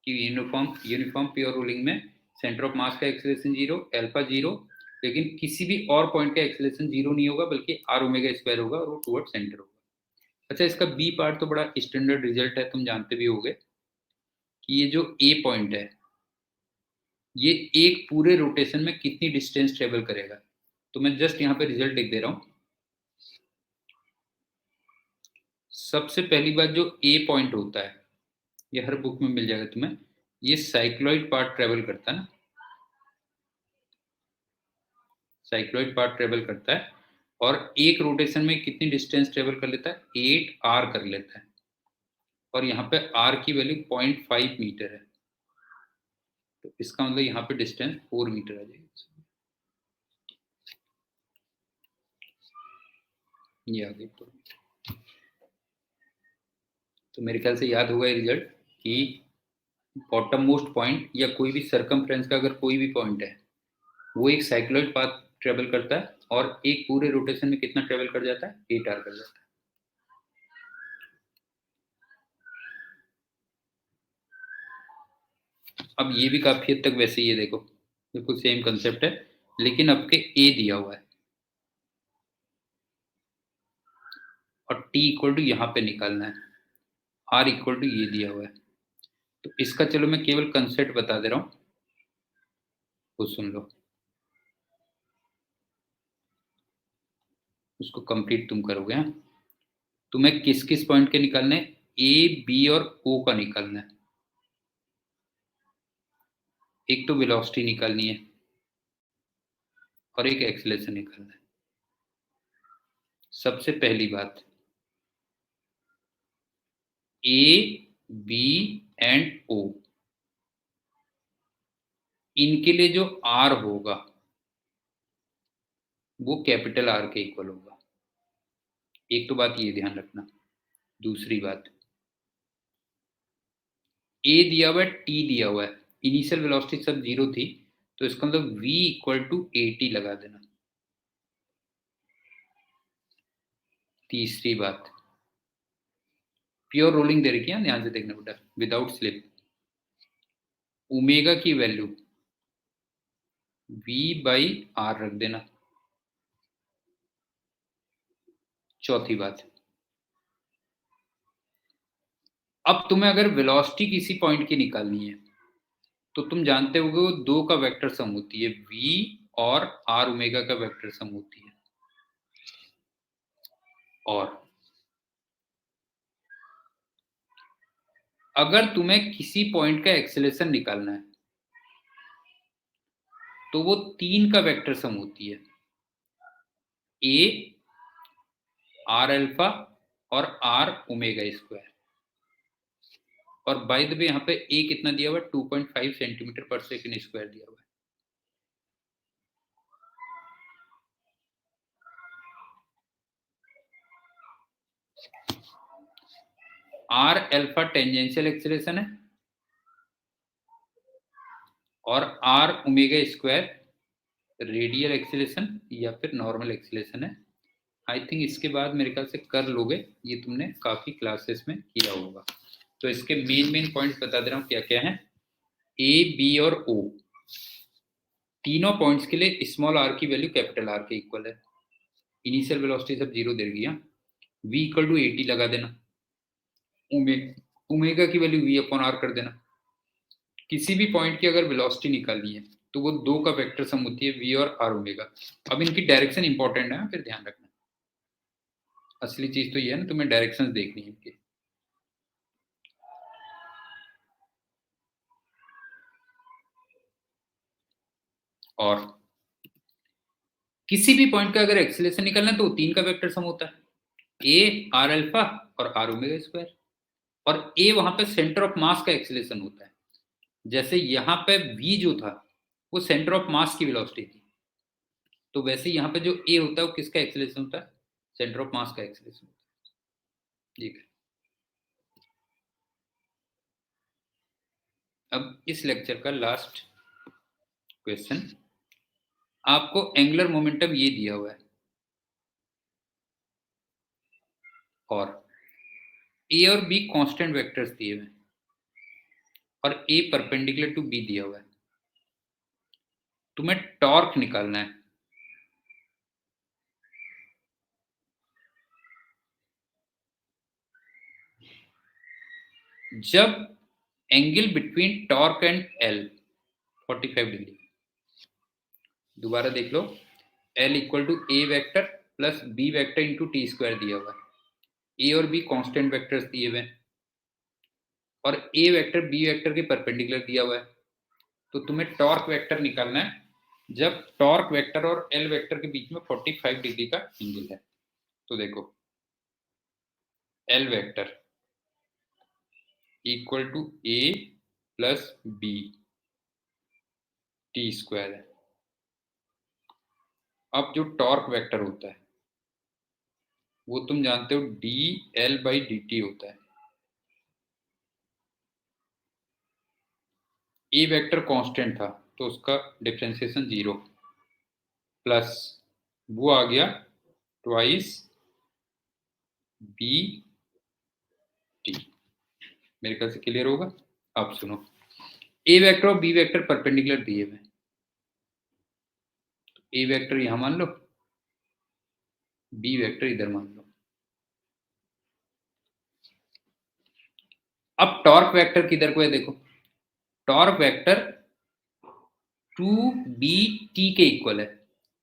[SPEAKER 1] कि यूनिफॉर्म प्योर रूलिंग में सेंटर ऑफ मास का एक्सेलरेशन 0, अल्फा 0, लेकिन किसी भी और पॉइंट का एक्सेलरेशन 0 नहीं होगा, बल्कि आर ओमेगा स्क्वायर होगा और वो टुवर्ड सेंटर होगा। अच्छा, इसका बी पार्ट तो बड़ा स्टैंडर्ड रिजल्ट है, तुम जानते भी होगे कि ये जो ए पॉइंट है ये एक पूरे रोटेशन में कितनी डिस्टेंस ट्रेवल करेगा। तो मैं जस्ट यहाँ पे रिजल्ट लिख दे रहा हूँ। सबसे पहली बात, जो ए पॉइंट होता है ये हर बुक में मिल जाएगा तुम्हें, ये साइक्लॉइड पार्ट ट्रेवल करता है ना, साइक्लॉइड पार्ट ट्रेवल करता है, और एक रोटेशन में कितनी डिस्टेंस ट्रेवल कर लेता है? 8 आर कर लेता है। और यहाँ पे आर की वैल्यू 0.5 मीटर है, तो इसका मतलब यहाँ पे डिस्टेंस 4 मीटर आ जाएगी। ये आ गई। तो मेरे ख्याल से याद होगा ये रिजल्ट, कि बॉटम मोस्ट पॉइंट या कोई भी सरकमफ्रेंस का अगर कोई भी पॉइंट है वो एक साइक्लॉइड पाथ ट्रेवल करता है, और एक पूरे रोटेशन में कितना ट्रेवल कर जाता है? 8 आर कर जाता है। अब ये भी काफी हद तक वैसे ही है, देखो बिल्कुल सेम कंसेप्ट है। लेकिन आपके ए दिया हुआ है और टी इक्वल टू यहाँ पे निकालना है, आर इक्वल टू ये दिया हुआ है। तो इसका चलो मैं केवल कंसेप्ट बता दे रहा हूँ, वो सुन लो, उसको कंप्लीट तुम करोगे। हाँ, तुम्हें किस किस पॉइंट के निकालने, ए बी और ओ का निकालना है। एक तो वेलोसिटी निकालनी है और एक एक्सेलरेशन निकालना है। सबसे पहली बात, ए बी एंड ओ, इनके लिए जो आर होगा वो कैपिटल आर के इक्वल होगा। एक तो बात ये ध्यान रखना। दूसरी बात, ए दिया हुआ है, टी दिया हुआ है, इनिशियल वेलोसिटी सब जीरो थी, तो इसका मतलब v equal to a t लगा देना। तीसरी बात, प्योर रोलिंग दे रखी है, ध्यान से देखना बेटा, विदाउट स्लिप। ओमेगा की वैल्यू v बाई आर रख देना। चौथी बात, अब तुम्हें अगर वेलोसिटी किसी पॉइंट की निकालनी है तो तुम जानते होगे वो दो का वेक्टर सम होती है, v और r ओमेगा का वेक्टर सम होती है। और अगर तुम्हें किसी पॉइंट का एक्सेलरेशन निकालना है तो वो तीन का वेक्टर सम होती है, ए आर अल्फा और आर ओमेगा स्क्वायर। और बाय द वे यहाँ पे ए कितना दिया हुआ है, 2.5 सेंटीमीटर पर सेकंड स्क्वायर दिया हुआ है। आर अल्फा टेंजेंशियल एक्सेलरेशन है और r omega square radial acceleration या फिर नॉर्मल एक्सेलरेशन है। आई थिंक इसके बाद मेरे ख्याल से कर लोगे, ये तुमने काफी क्लासेस में किया होगा। तो इसके मेन पॉइंट्स बता दे रहा हूँ क्या क्या है। ए बी और ओ तीनों पॉइंट्स के लिए स्मॉल आर की वैल्यू कैपिटल आर के इक्वल है। इनिशियल वेलोसिटी सब जीरो दे दिया, v इक्वल टू 80 लगा देना, ओमेगा की वैल्यू v अपॉन आर कर देना। किसी भी पॉइंट की अगर वेलोसिटी निकालनी है तो वो दो का वेक्टर सम होती है, v और r ओमेगा। अब इनकी डायरेक्शन इंपॉर्टेंट है, फिर ध्यान रखना। असली चीज तो ये है ना, तुम्हें डायरेक्शंस देखनी है इनकी। और किसी भी पॉइंट का अगर एक्सेलरेशन निकालना है तो तीन का वेक्टर सम होता है, ए आर अल्फा और आर ओमेगा स्क्वायर। और ए वहां पे सेंटर ऑफ मास का एक्सेलरेशन होता है। जैसे यहाँ पे v जो था वो सेंटर ऑफ मास की वेलोसिटी थी, तो वैसे यहाँ पे जो ए होता है वो किसका एक्सेलरेशन होता है, सेंटर ऑफ मास का एक्सेलरेशन होता है। ठीक है, अब इस लेक्चर का लास्ट क्वेश्चन, आपको एंगुलर मोमेंटम ये दिया हुआ है और ए और बी कांस्टेंट वेक्टर्स दिए हुए हैं और ए परपेंडिकुलर टू बी दिया हुआ है। तुम्हें टॉर्क निकालना है। जब angle between torque and L 45 degree, दोबारा देख लो, L equal to A vector plus B vector into T square दिया हुआ है। ए और बी कांस्टेंट वेक्टर्स दिए हुए हैं और ए वेक्टर बी वेक्टर के परपेंडिकुलर दिया हुआ है। तो तुम्हें टॉर्क वेक्टर निकालना है जब टॉर्क वेक्टर और एल वेक्टर के बीच में 45 डिग्री का एंगल है। तो देखो, l vector equal to a plus b t square है। अब जो टॉर्क वेक्टर होता है वो तुम जानते हो D L by D T होता है। ए वेक्टर कांस्टेंट था तो उसका डिफरेंशिएशन जीरो, प्लस वो आ गया ट्वाइस बी टी। मेरे ख्याल से क्लियर होगा। अब सुनो, ए वेक्टर और बी वेक्टर परपेंडिकुलर दिए हुए, ए वेक्टर यहां मान लो, बी वेक्टर इधर मान लो। अब टॉर्क वेक्टर किधर को है देखो, टॉर्क वेक्टर 2bt के इक्वल है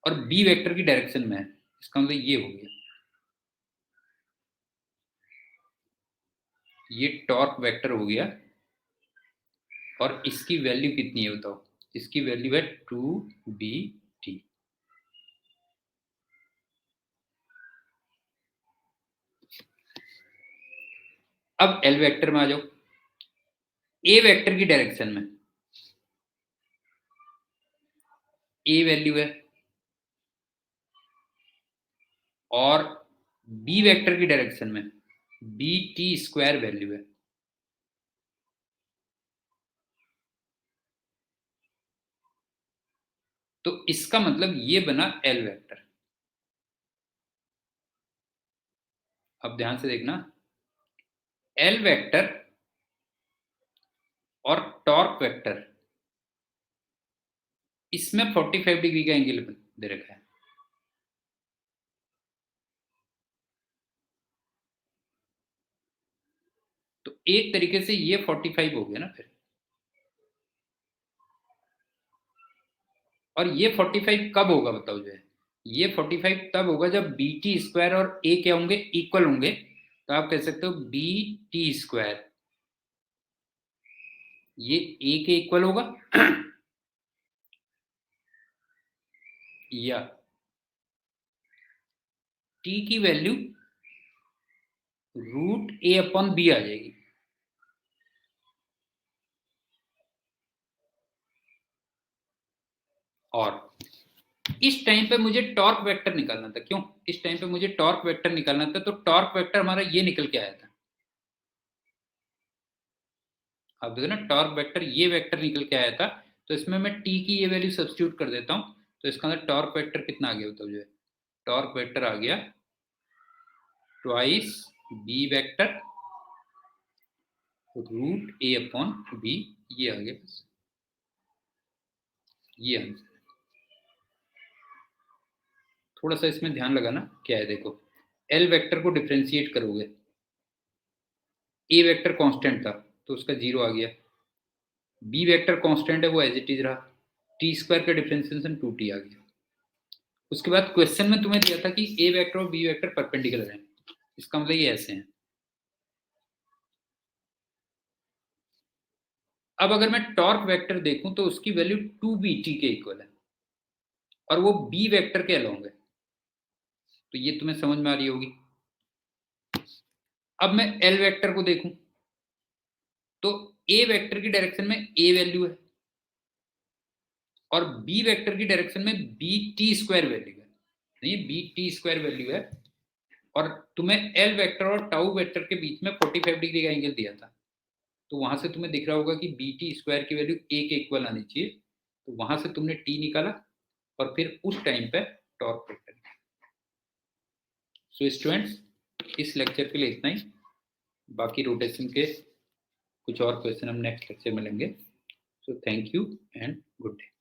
[SPEAKER 1] और बी वेक्टर की डायरेक्शन में है, इसका मतलब ये हो गया, ये टॉर्क वेक्टर हो गया और इसकी वैल्यू कितनी है बताओ, इसकी वैल्यू है 2bt। अब एल वेक्टर में आ जाओ, ए वेक्टर की डायरेक्शन में ए वैल्यू है और बी वेक्टर की डायरेक्शन में बी टी स्क्वायर वैल्यू है। तो इसका मतलब ये बना एल वेक्टर। अब ध्यान से देखना, एल वेक्टर और टॉर्क वेक्टर, इसमें 45 डिग्री का एंगल दे रखा है। तो एक तरीके से ये 45 हो गया ना फिर, और ये 45 कब होगा बताओ जो है, ये 45 तब होगा जब बी टी स्क्वायर और ए क्या होंगे, इक्वल होंगे। तो आप कह सकते हो बी टी स्क्वायर ये ए के इक्वल होगा या टी की वैल्यू √a/b आ जाएगी। और इस टाइम पे मुझे टॉर्क वेक्टर निकालना था, क्यों, इस टाइम पे मुझे टॉर्क वेक्टर निकालना था, तो टॉर्क वेक्टर हमारा ये निकल के आया था। आप देखो ना, टॉर्क वेक्टर ये वेक्टर निकल के आया था, तो इसमें मैं टी की ये वैल्यू सब्स्टिट्यूट कर देता हूं, तो इसका अंदर टॉर्क वेक्टर कितना आ गया बताओ जो है, टॉर्क वेक्टर आ गया ट्वाइस बी वेक्टर √a/b, ये आ गया बस, ये आंसर। थोड़ा सा इसमें ध्यान लगाना क्या है देखो, एल वेक्टर को डिफ्रेंशिएट करोगे, ए वेक्टर कांस्टेंट था तो उसका 0 आ गया, बी वेक्टर कांस्टेंट है वो एज इट इज रहा, टी स्क्वायर का डिफरेंशिएशन 2t आ गया। उसके बाद क्वेश्चन में तुम्हें दिया था कि ए वेक्टर और बी वेक्टर परपेंडिकुलर हैं, इसका मतलब ये ऐसे हैं। अब अगर मैं टॉर्क वेक्टर देखूं तो उसकी वैल्यू 2bt के इक्वल है और वो बी वेक्टर के अलोंग है, तो ये तुम्हें समझ में आ रही होगी। अब मैं एल वेक्टर को देखूं तो ए वेक्टर की डायरेक्शन में ए वैल्यू है और बी वेक्टर की डायरेक्शन में बी टी स्क्वायर वैल्यू है, नहीं बी टी स्क्वायर वैल्यू है, और तुम्हें एल वेक्टर और टाउ वेक्टर के बीच में 45 डिग्री का एंगल दिया था, तो वहां से तुम्हें दिख रहा होगा कि बी टी स्क्वायर की वैल्यू ए के इक्वल आनी चाहिए, तो वहां से तुमने टी निकाला और फिर उस टाइम पे टॉर्क वेक्टर। सो स्टूडेंट्स, इस लेक्चर के लिए इतना ही, बाकी रोटेशन के कुछ और क्वेश्चन हम नेक्स्ट लेक्चर में लेंगे। So thank you and good day.